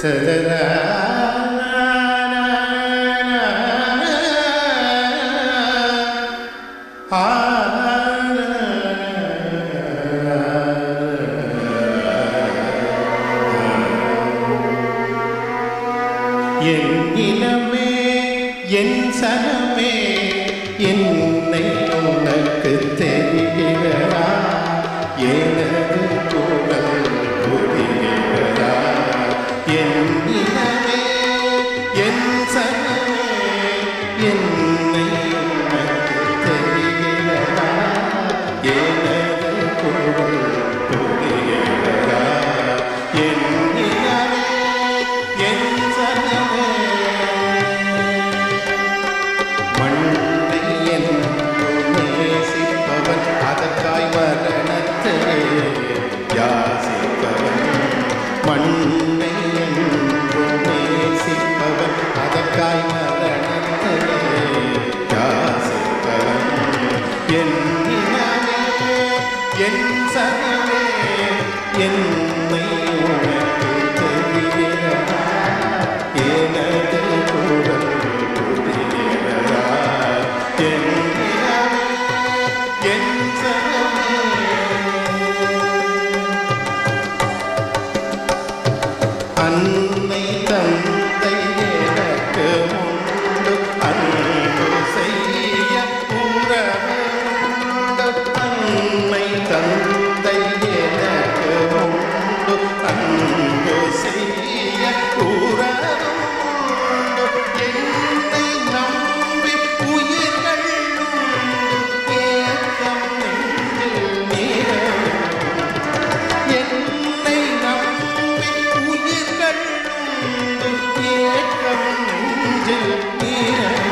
என் இனமே என் சனமே என்னை உனக்கு தெரிகிறதா? எனது குரல் புரிகிறதா? என் இனமே என் சனமே என்னை உனக்கு தெரிகிறதா? எனது குரல் புரிகிறதா? என் இனமே என் சனமே மண்ணை என்றும் நேசிப்பவன் அதற்காய் மரணத்தை யாசிப்பவன். மண்ணை என்றும் நேசிப்பவன் அதற்காய் மரணத்தை யாசிப்பவன். என் இனமே என் சனமே என்னை உனக்கு தெரிகிறதா? எனது குரல் புரிகிறதா? என் இனமே என் சனமே அன்னை தந்தை எனக்கு உண்டு அன்பு செய்ய உறவு உண்டு. அன்னை தந்தை எனக்கு உண்டு அன்பு செய்ய உறவு உண்டு. என்னை நம்பி உயிர்கள் உண்டு ஏக்கம் நெஞ்சில் நீரம். என்னை நம்பி உயிர்கள் உண்டு ஏக்கம் நெஞ்சில் நீரம்.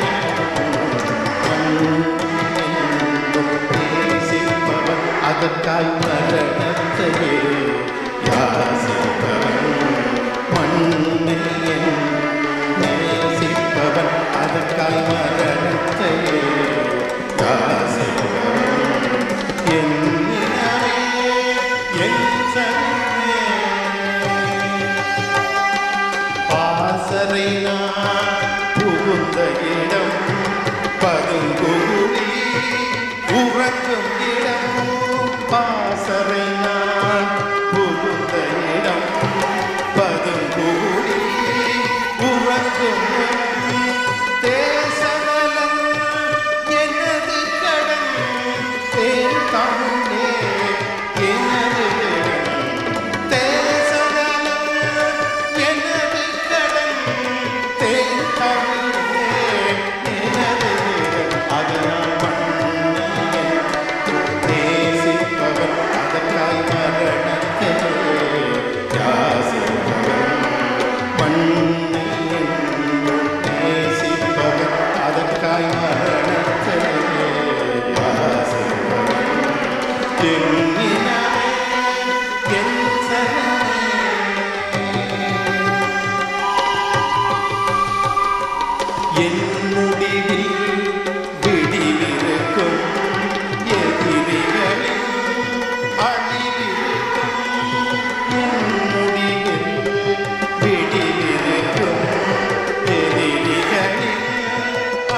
நேசிப்பவன் அதற்காய் மரணத்தையே யாசிப்பவன். மண்ணை நேசிப்பவன் அதற்காய் மரணத்தையே யாசிப்பவன். என் இனமே என் சனமே பாசறை நான் புகுந்த இடம் பதுங்குடி உறங்கும் இடம். பாசறை நான் புகுந்த இடம் பதுங்குடி உறங்கும் இடம். தேசநலம் எனது கடன் தேன் தமிழே எனது இடம். தேசநலம் எனது கடன் தேன் தமிழே எனது இடம். அதனால் மண்ணை நேசிப்பவன் அதற்காய் மரணத்தை யாசிப்பவன். மண்ணை நேசிப்பவன் அதற்காய் மரணத்தை யாசிப்பவன். என் இனமே என் சனமே என் முடிவில் விடிவிருக்கும் எதிரிகளின் அழிவிருக்கும். என் முடிவில் விடிவிருக்கும் எதிரிகளின்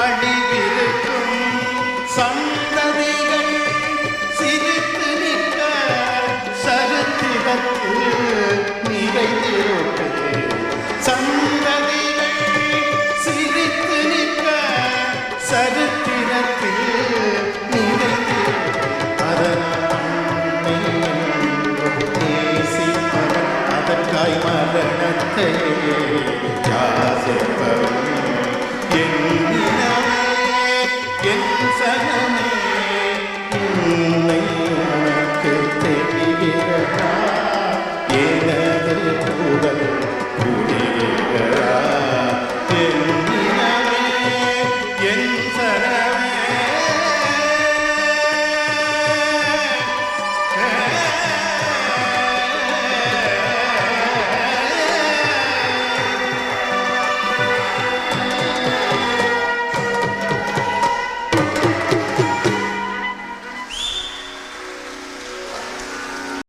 அழிவிருக்கும். சந்ததிகள் சிரித்து நிற்க சரித்திரத்தில் நிறைந்திருக்கு. சந்ததிகள் சிரித்து நிற்க சரித்திரத்தில் நிறைந்திருக்கு. அதனால் மண்ணை நேசிப்பவன் அதற்காய் மரணத்தை